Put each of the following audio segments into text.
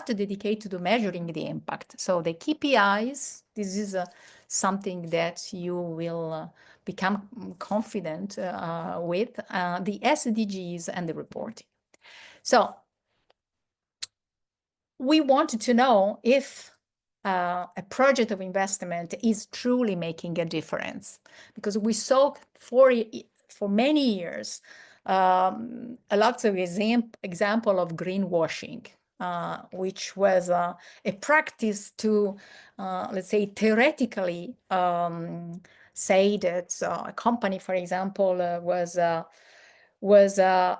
have to dedicate to measuring the impact. So the KPIs, this is something that you will become confident with, the SDGs and the reporting. So we wanted to know if a project of investment is truly making a difference, because we saw for many years a lot of example of greenwashing, which was a practice to, let's say, theoretically say that a company, for example, was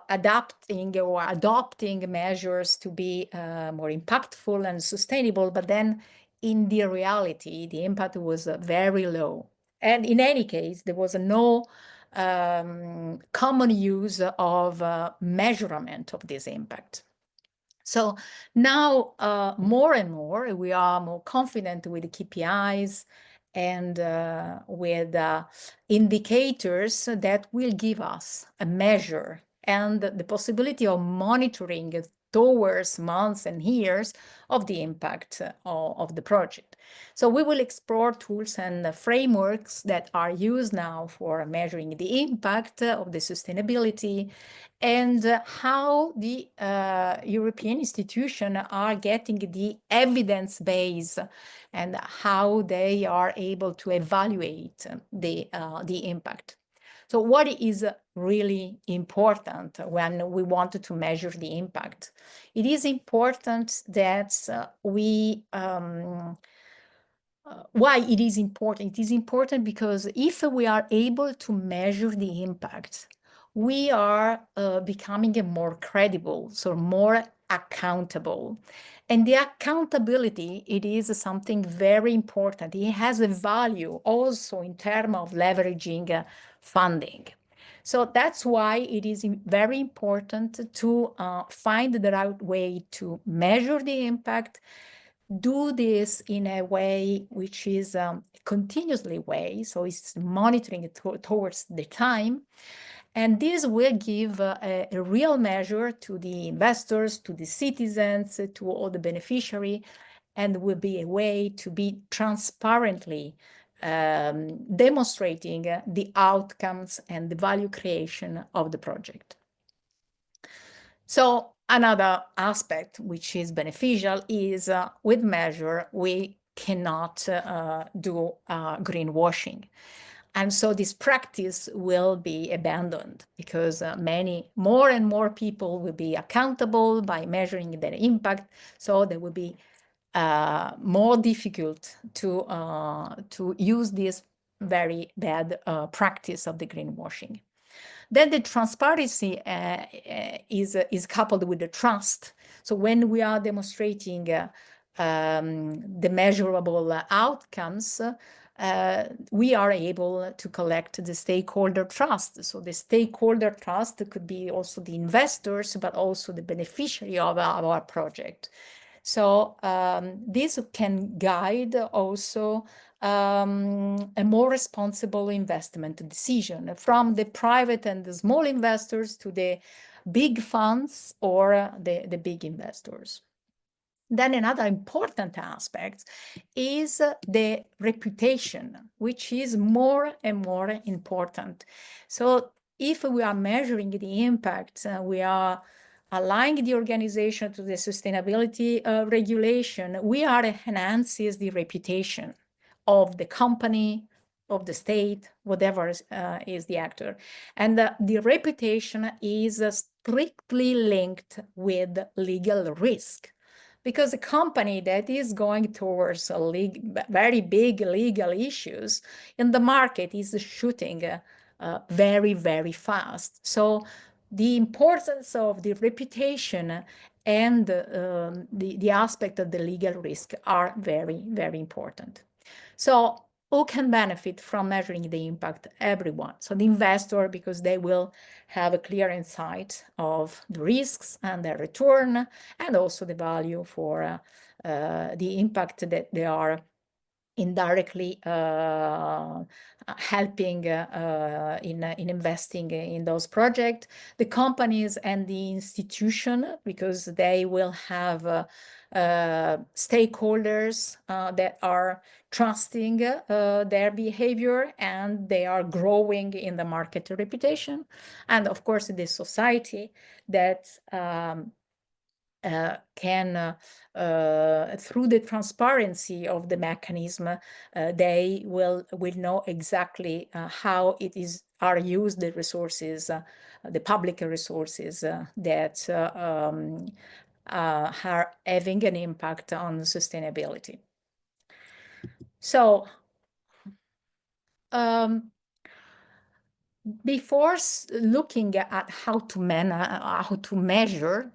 adapting or adopting measures to be more impactful and sustainable, but then in the reality, the impact was very low. And in any case, there was no common use of measurement of this impact. So now, more and more, we are more confident with the KPIs and with indicators that will give us a measure and the possibility of monitoring towards months and years of the impact of the project. So we will explore tools and frameworks that are used now for measuring the impact of the sustainability, and how the European institutions are getting the evidence base and how they are able to evaluate the impact. So what is really important when we want to measure the impact? It is important that why it is important? It is important because if we are able to measure the impact, we are becoming more credible, so more accountable. And the accountability, it is something very important. It has a value also in terms of leveraging funding. So that's why it is very important to find the right way to measure the impact, do this in a way which is continuously way, so it's monitoring towards the time. And this will give a real measure to the investors, to the citizens, to all the beneficiary, and will be a way to be transparently demonstrating the outcomes and the value creation of the project. So another aspect which is beneficial is with measure, we cannot do greenwashing. And so this practice will be abandoned because more and more people will be accountable by measuring their impact. So there will be more difficult to use this very bad practice of the greenwashing. Then the transparency is coupled with the trust. So when we are demonstrating the measurable outcomes, we are able to collect the stakeholder trust. So the stakeholder trust could be also the investors, but also the beneficiary of our project. So this can guide also a more responsible investment decision from the private and the small investors to the big funds or the big investors. Then another important aspect is the reputation, which is more and more important. So if we are measuring the impact, we are aligning the organization to the sustainability regulation, we are enhancing the reputation of the company, of the state, whatever is the actor. And the reputation is strictly linked with legal risk. Because a company that is going towards very big legal issues in the market is shooting very, very fast. So the importance of the reputation and the aspect of the legal risk are very, very important. So who can benefit from measuring the impact? Everyone. So the investor, because they will have a clear insight of the risks and their return, and also the value for the impact that they are indirectly helping in investing in those projects, the companies and the institution, because they will have stakeholders that are trusting their behavior, and they are growing in the market reputation. And of course, the society that can, through the transparency of the mechanism, they will know exactly how are used the resources, the public resources that are having an impact on sustainability. So before looking at how to measure,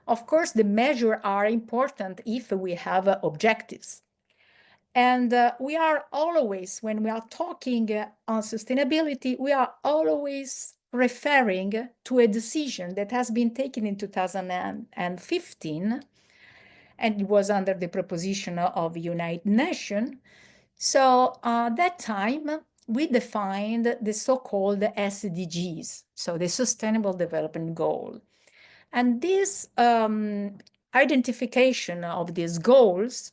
of course, the measures are important if we have objectives. And we are always, when we are talking on sustainability, we are always referring to a decision that has been taken in 2015, and it was under the proposition of United Nations. So that time, we defined the so-called SDGs, so the Sustainable Development Goal. And this identification of these goals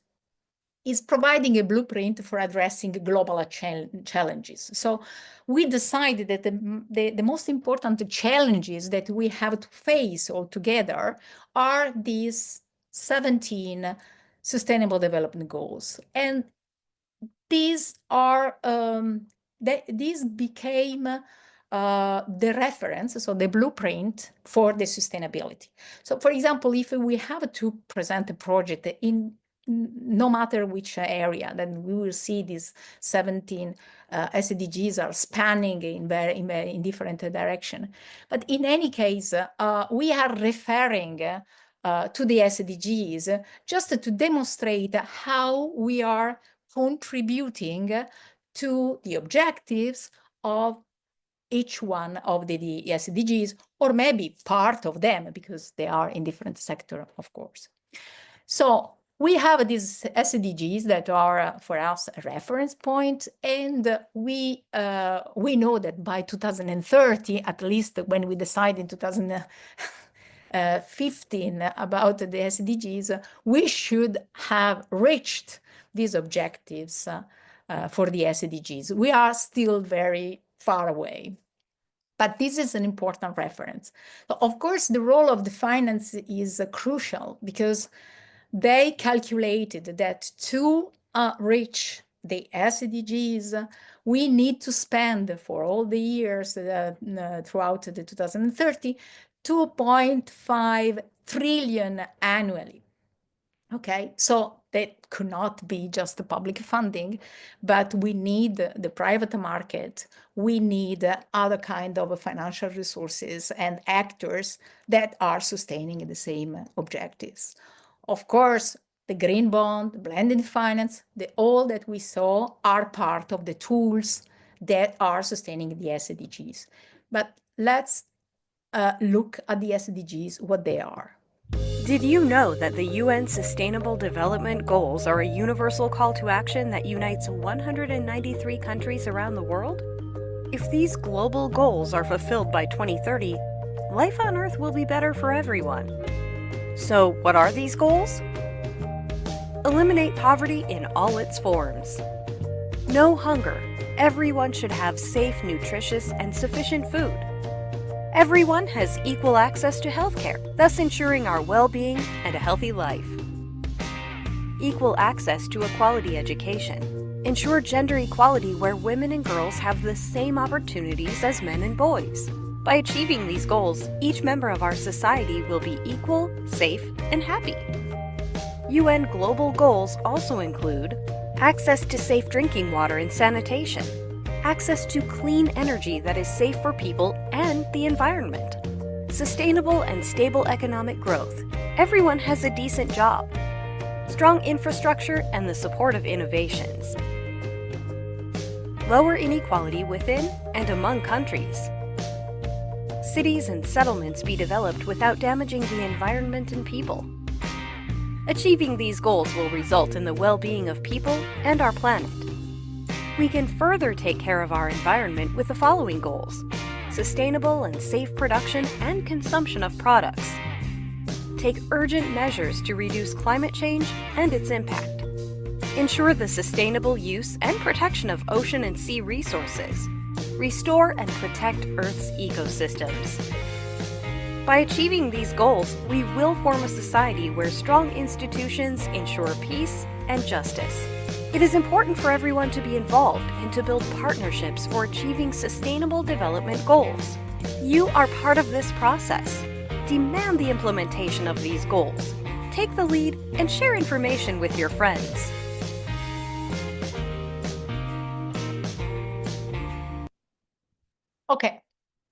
is providing a blueprint for addressing global challenges. So we decided that the most important challenges that we have to face altogether are these 17 Sustainable Development Goals. And these are these became the reference, so the blueprint for the sustainability. So, for example, if we have to present a project in no matter which area, then we will see these 17 SDGs are spanning in different direction. But in any case, we are referring to the SDGs just to demonstrate how we are contributing to the objectives of each one of the SDGs, or maybe part of them, because they are in different sectors, of course. So we have these SDGs that are for us a reference point, and we know that by 2030, at least when we decide in 2015 about the SDGs, we should have reached these objectives for the SDGs. We are still very far away, but this is an important reference. So of course, the role of the finance is crucial, because they calculated that to reach the SDGs, we need to spend for all the years throughout the 2030, 2.5 trillion annually. Okay, so that could not be just the public funding, but we need the private market. We need other kind of financial resources and actors that are sustaining the same objectives. Of course, the green bond, blended finance, all that we saw are part of the tools that are sustaining the SDGs. But let's look at the SDGs, what they are. Did you know that the UN Sustainable Development Goals are a universal call to action that unites 193 countries around the world? If these global goals are fulfilled by 2030, life on Earth will be better for everyone. So, what are these goals? Eliminate poverty in all its forms. No hunger. Everyone should have safe, nutritious, and sufficient food. Everyone has equal access to healthcare, thus ensuring our well-being and a healthy life. Equal access to a quality education. Ensure gender equality where women and girls have the same opportunities as men and boys. By achieving these goals, each member of our society will be equal, safe, and happy. UN global goals also include access to safe drinking water and sanitation, access to clean energy that is safe for people and the environment, sustainable and stable economic growth. Everyone has a decent job, strong infrastructure, and the support of innovations. Lower inequality within and among countries. Cities and settlements be developed without damaging the environment and people. Achieving these goals will result in the well-being of people and our planet. We can further take care of our environment with the following goals: sustainable and safe production and consumption of products. Take urgent measures to reduce climate change and its impact. Ensure the sustainable use and protection of ocean and sea resources. Restore and protect Earth's ecosystems. By achieving these goals, we will form a society where strong institutions ensure peace and justice. It is important for everyone to be involved and to build partnerships for achieving sustainable development goals. You are part of this process. Demand the implementation of these goals. Take the lead and share information with your friends. Okay,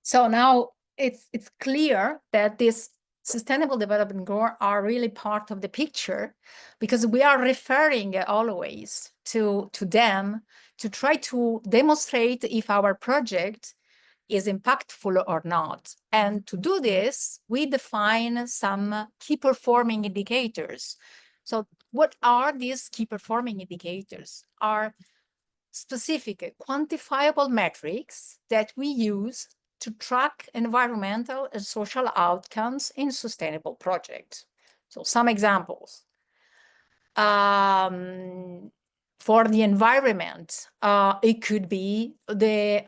so now it's clear that these sustainable development goals are really part of the picture, because we are referring always to them to try to demonstrate if our project is impactful or not. And to do this, we define some key performing indicators. So what are these key performing indicators? Are specific quantifiable metrics that we use to track environmental and social outcomes in sustainable projects. So some examples. For the environment, it could be the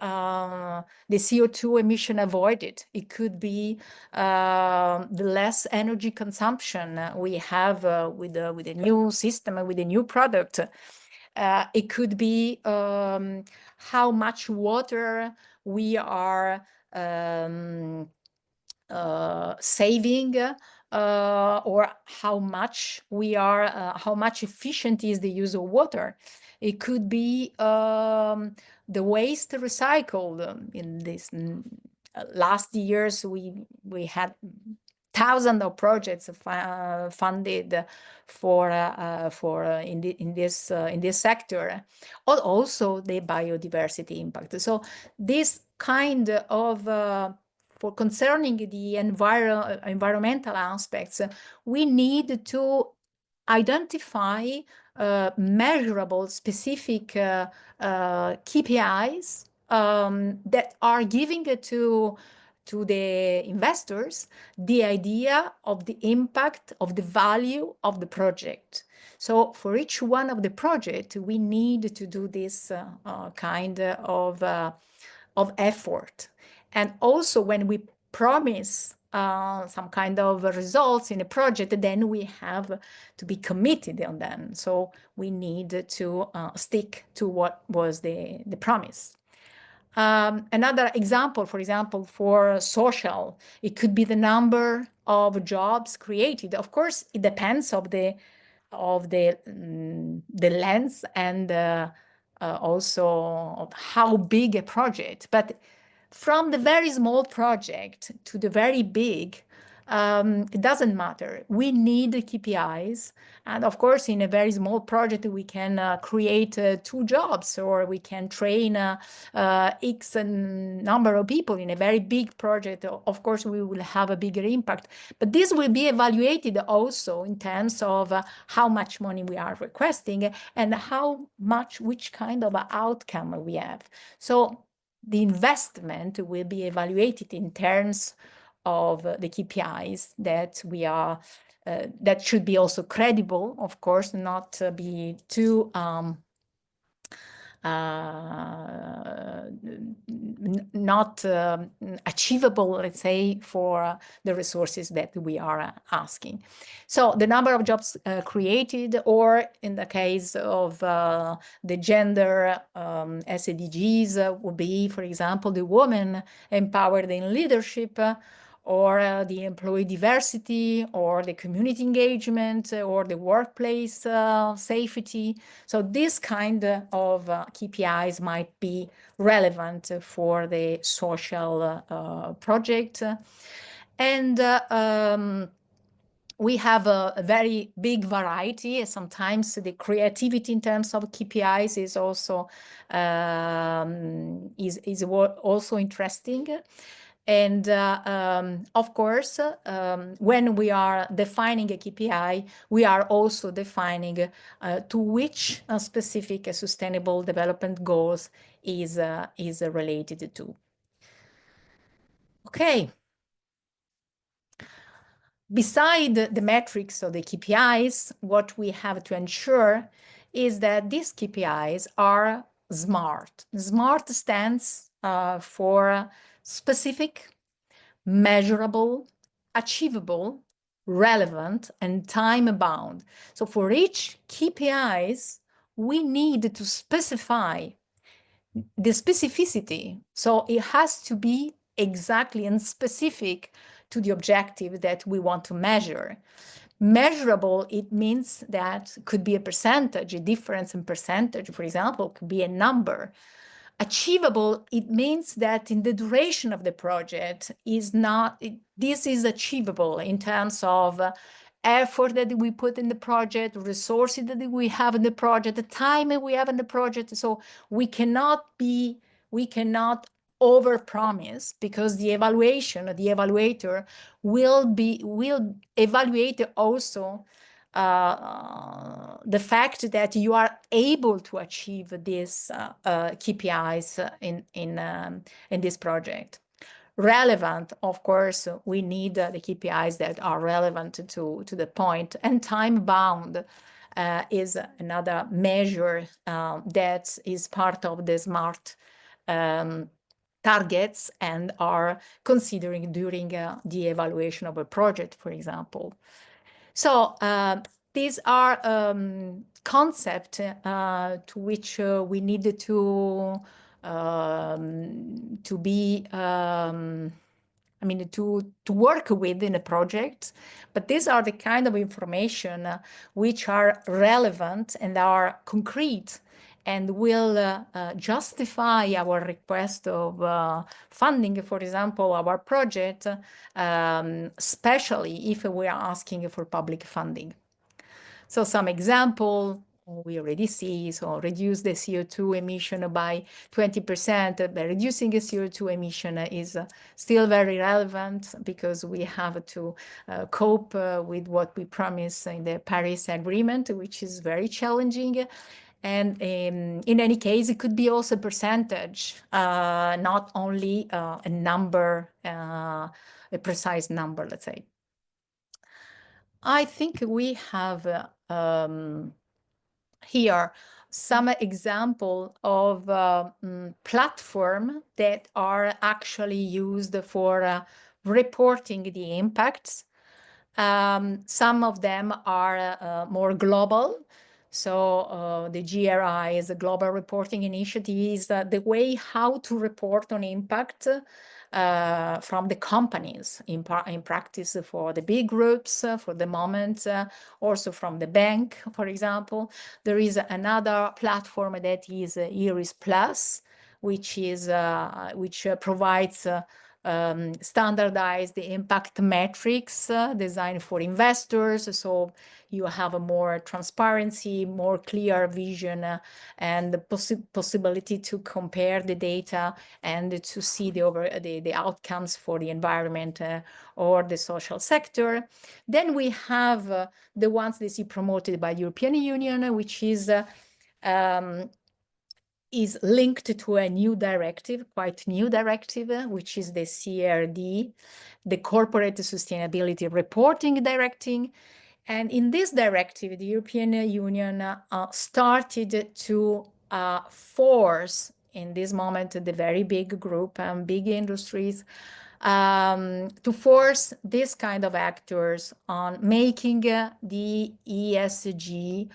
CO2 emission avoided. It could be the less energy consumption we have with the new system and with the new product. It could be how much water we are saving, or how much how much efficient is the use of water. It could be the waste recycled. In this last years, we had thousands of projects funded for in this sector, or also the biodiversity impact. So this kind of for concerning the environmental aspects, we need to identify measurable, specific KPIs that are giving to the investors the idea of the impact, of the value of the project. So for each one of the projects, we need to do this kind of effort. And also when we promise some kind of results in a project, then we have to be committed on them. So we need to stick to what was the promise. Another example, for example, for social, it could be the number of jobs created. Of course, it depends of the length and also of how big a project. But from the very small project to the very big, it doesn't matter. We need KPIs. And of course, in a very small project, we can create 2 jobs, or we can train X number of people. In a very big project, of course, we will have a bigger impact. But this will be evaluated also in terms of how much money we are requesting and which kind of outcome we have. So the investment will be evaluated in terms of the KPIs that we are that should be also credible, of course, not be too not achievable, let's say, for the resources that we are asking. So the number of jobs created, or in the case of the gender SDGs, would be, for example, the women empowered in leadership, or the employee diversity, or the community engagement, or the workplace safety. So this kind of KPIs might be relevant for the social project. And we have a very big variety. Sometimes the creativity in terms of KPIs is also also interesting. And of course, when we are defining a KPI, we are also defining to which specific sustainable development goals is related to. Okay. Beside the metrics or the KPIs, what we have to ensure is that these KPIs are SMART. SMART stands for specific, measurable, achievable, relevant, and time-bound. So for each KPIs, we need to specify the specificity. So it has to be exactly and specific to the objective that we want to measure. Measurable, it means that could be a percentage, a difference in percentage, for example, could be a number. Achievable, it means that in the duration of the project is not, this is achievable in terms of effort that we put in the project, resources that we have in the project, the time we have in the project. So we cannot overpromise, because the evaluator will evaluate also the fact that you are able to achieve these KPIs in this project. Relevant, of course, we need the KPIs that are relevant to the point, and time-bound is another measure that is part of the SMART targets and are considering during the evaluation of a project, for example. So these are concepts to which we need to be, to work with in a project. But these are the kind of information which are relevant and are concrete and will justify our request of funding, for example, our project, especially if we are asking for public funding. So some example we already see, so reduce the CO2 emission by 20%. But reducing the CO2 emission is still very relevant, because we have to cope with what we promised in the Paris Agreement, which is very challenging. And in any case, it could be also a percentage, not only a number, a precise number, let's say. I think we have here some example of platform that are actually used for reporting the impacts. Some of them are more global. So the GRI is a Global Reporting Initiative, is the way how to report on impact from the companies, in practice for the big groups for the moment, also from the bank, for example. There is another platform that is Iris Plus, which provides standardized impact metrics designed for investors. So you have a more transparency, more clear vision, and the possibility to compare the data and to see the outcomes for the environment or the social sector. Then we have the ones that is promoted by European Union, which is linked to a new directive, quite new directive, which is the CRD, the Corporate Sustainability Reporting Directive. And in this directive, the European Union started to force, in this moment, the very big group and big industries, to force this kind of actors on making the ESG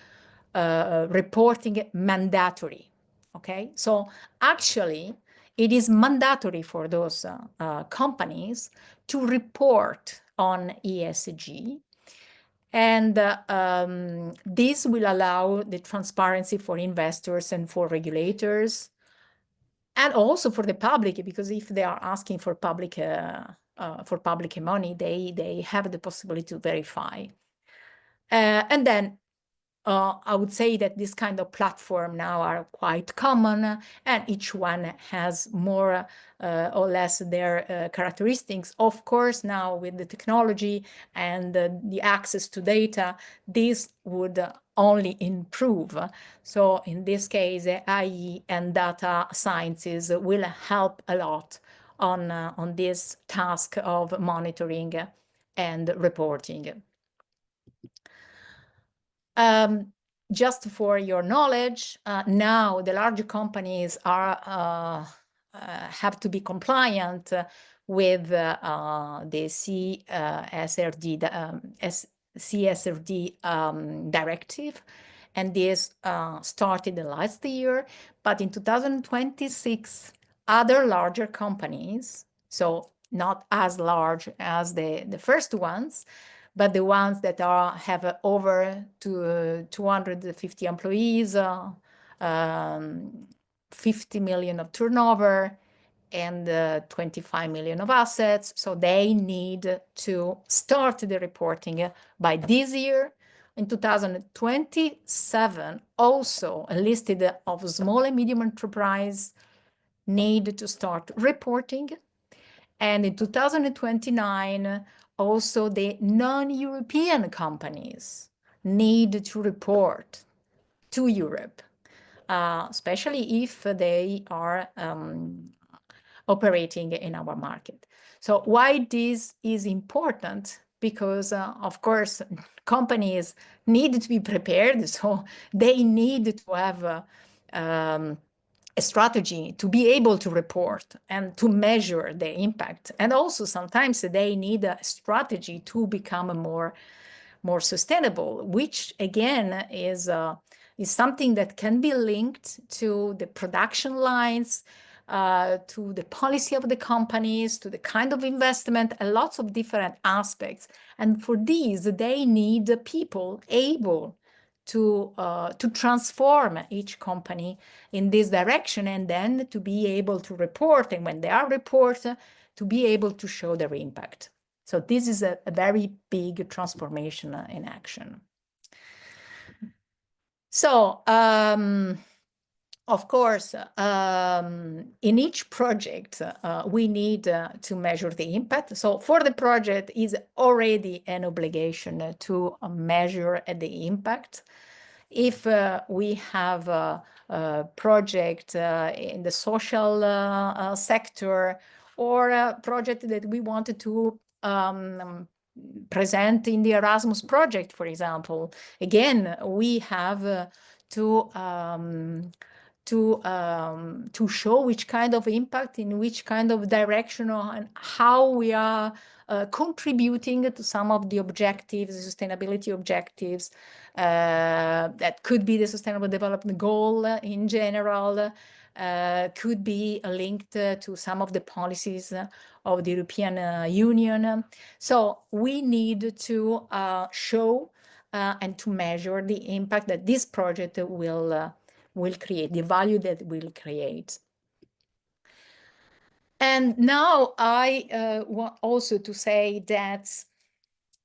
reporting mandatory. Okay, so actually, it is mandatory for those companies to report on ESG. And this will allow the transparency for investors and for regulators, and also for the public, because if they are asking for public money, they have the possibility to verify. And then I would say that this kind of platform now are quite common, and each one has more or less their characteristics. Of course, now with the technology and the access to data, this would only improve. So in this case, AI and data sciences will help a lot on this task of monitoring and reporting. Just for your knowledge, now the larger companies are have to be compliant with the CSRD directive, and this started last year. But in 2026, other larger companies, so not as large as the first ones, but the ones that have over 250 employees, 50 million of turnover, and 25 million of assets. So they need to start the reporting by this year. In 2027, also a list of small and medium enterprise need to start reporting. And in 2029, also the non-European companies need to report to Europe, especially if they are operating in our market. So why this is important? Because, of course, companies need to be prepared. So they need to have a strategy to be able to report and to measure the impact. And also sometimes they need a strategy to become more sustainable, which again is something that can be linked to the production lines, to the policy of the companies, to the kind of investment, and lots of different aspects. And for these, they need people able to transform each company in this direction, and then to be able to report, and when they are reported, to be able to show their impact. So this is a very big transformation in action. So of course, in each project, we need to measure the impact. So for the project is already an obligation to measure the impact. If we have a project in the social sector, or a project that we wanted to present in the Erasmus project, for example, again, we have to show which kind of impact, in which kind of direction, and how we are contributing to some of the objectives, the sustainability objectives, that could be the Sustainable Development Goal in general, could be linked to some of the policies of the European Union. So we need to show and to measure the impact that this project will create, the value that will create. And now I want also to say that,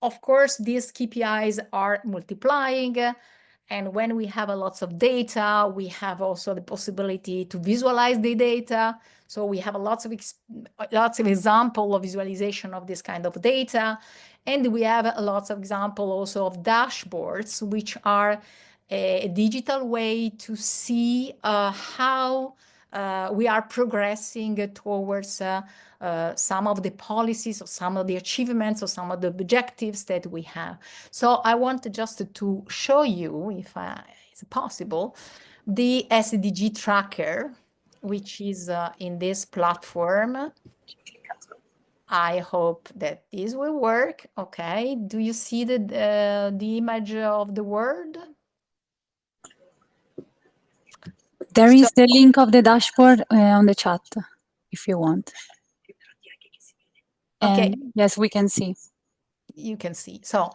of course, these KPIs are multiplying, and when we have lots of data, we have also the possibility to visualize the data. So we have lots of example of visualization of this kind of data, and we have lots of example also of dashboards, which are a digital way to see how we are progressing towards some of the policies, or some of the achievements, or some of the objectives that we have. So I want just to show you, if it's possible, the SDG tracker, which is in this platform. I hope that this will work. Okay, do you see the image of the word? There is the link of the dashboard on the chat, if you want. Okay. And yes, we can see. You can see. So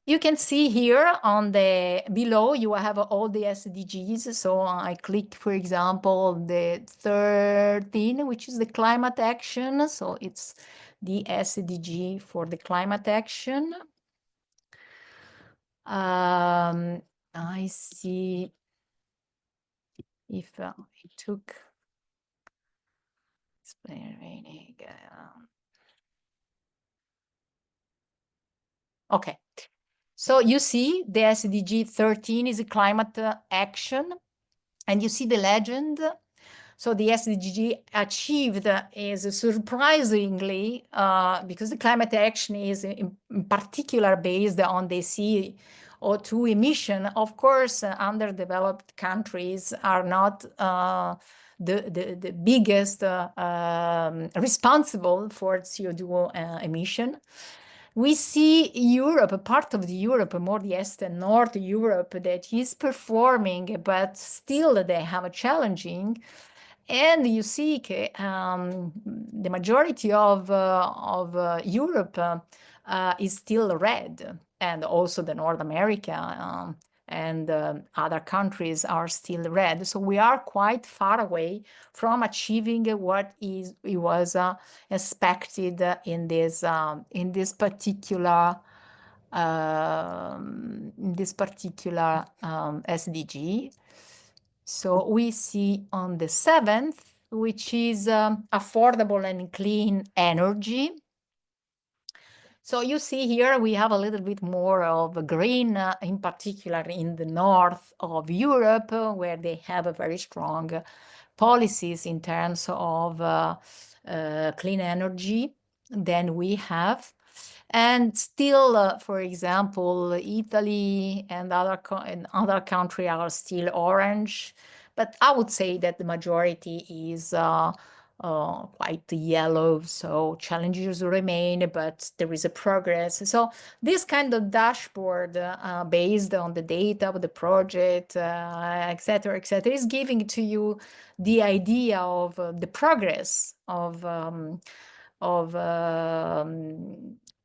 you can see here on the below, you have all the SDGs. So I click, for example, the 13, which is the climate action. So it's the SDG for the climate action. I see if it took explaining. Okay, so you see the SDG 13 is a climate action, and you see the legend. So the SDG achieved is surprisingly, because the climate action is in particular based on the CO2 emission. Of course, underdeveloped countries are not the biggest responsible for CO2 emission. We see Europe, a part of the Europe, more the East and North Europe, that is performing, but still they have a challenging. And you see the majority of Europe is still red, and also the North America and other countries are still red. So we are quite far away from achieving what it was expected in this particular SDG. So we see on the 7th, which is affordable and clean energy. So you see here we have a little bit more of green, in particular in the north of Europe, where they have a very strong policies in terms of clean energy than we have. And still, for example, Italy and other countries are still orange. But I would say that the majority is quite yellow, so challenges remain, but there is a progress. So this kind of dashboard based on the data of the project, et cetera, is giving to you the idea of the progress of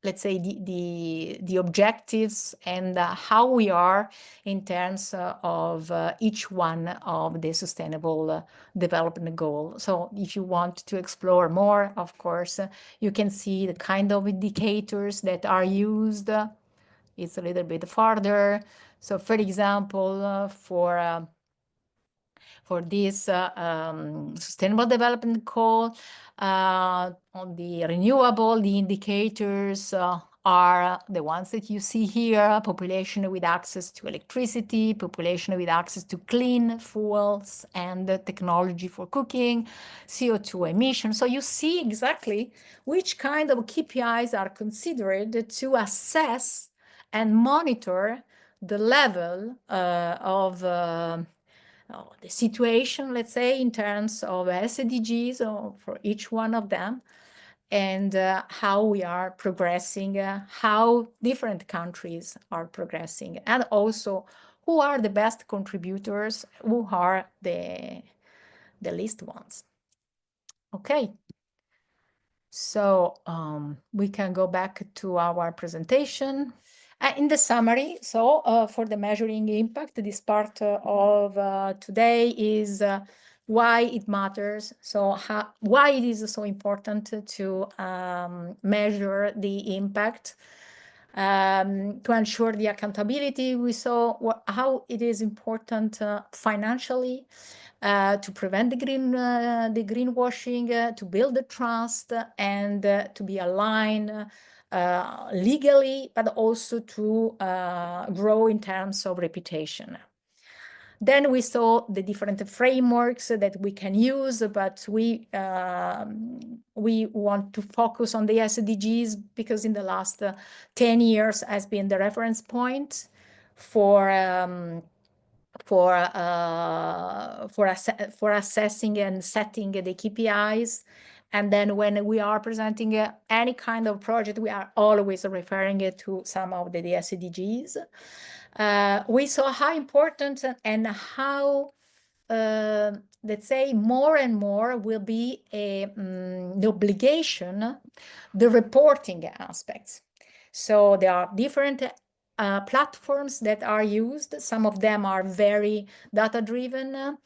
let's say the objectives and how we are in terms of each one of the sustainable development goal. So if you want to explore more, of course, you can see the kind of indicators that are used. It's a little bit farther. So for example, for this sustainable development goal, on the renewable, the indicators are the ones that you see here: population with access to electricity, population with access to clean fuels and technology for cooking, CO2 emissions. So you see exactly which kind of KPIs are considered to assess and monitor the level of the situation, let's say, in terms of SDGs for each one of them, and how we are progressing, how different countries are progressing, and also who are the best contributors, who are the least ones. Okay. So we can go back to our presentation. In the summary, so for the measuring impact, this part of today is why it matters. So why it is so important to measure the impact, to ensure the accountability. We saw how it is important financially, to prevent the greenwashing, to build the trust, and to be aligned legally, but also to grow in terms of reputation. Then we saw the different frameworks that we can use, but we want to focus on the SDGs because in the last 10 years has been the reference point for assessing and setting the KPIs. And then when we are presenting any kind of project, we are always referring it to some of the SDGs. We saw how important and how, let's say, more and more will be the obligation, the reporting aspects. So there are different platforms that are used. Some of them are very data-driven.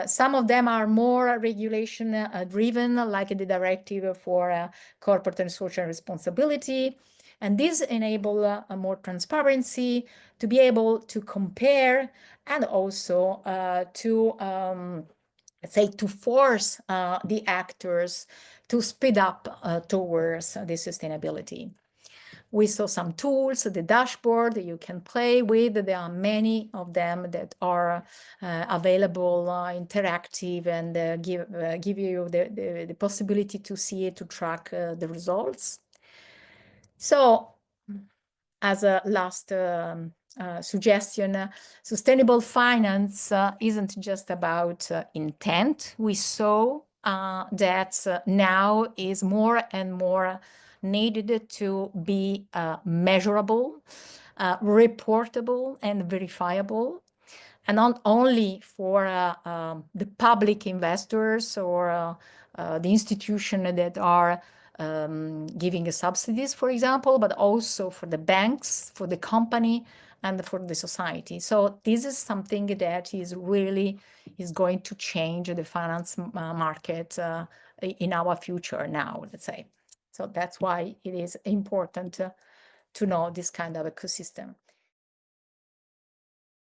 Some of them are more regulation-driven, like the directive for corporate and social responsibility. And this enable a more transparency to be able to compare and also to let's say, to force the actors to speed up towards the sustainability. We saw some tools, the dashboard that you can play with. There are many of them that are available, interactive, and give you the possibility to see it, to track the results. So, as a last suggestion, sustainable finance isn't just about intent. We saw that now is more and more needed to be measurable, reportable, and verifiable. And not only for the public investors or the institutions that are giving subsidies, for example, but also for the banks, for the company, and for the society. So this is something that is really going to change the finance market in our future now, let's say. So that's why it is important to know this kind of ecosystem.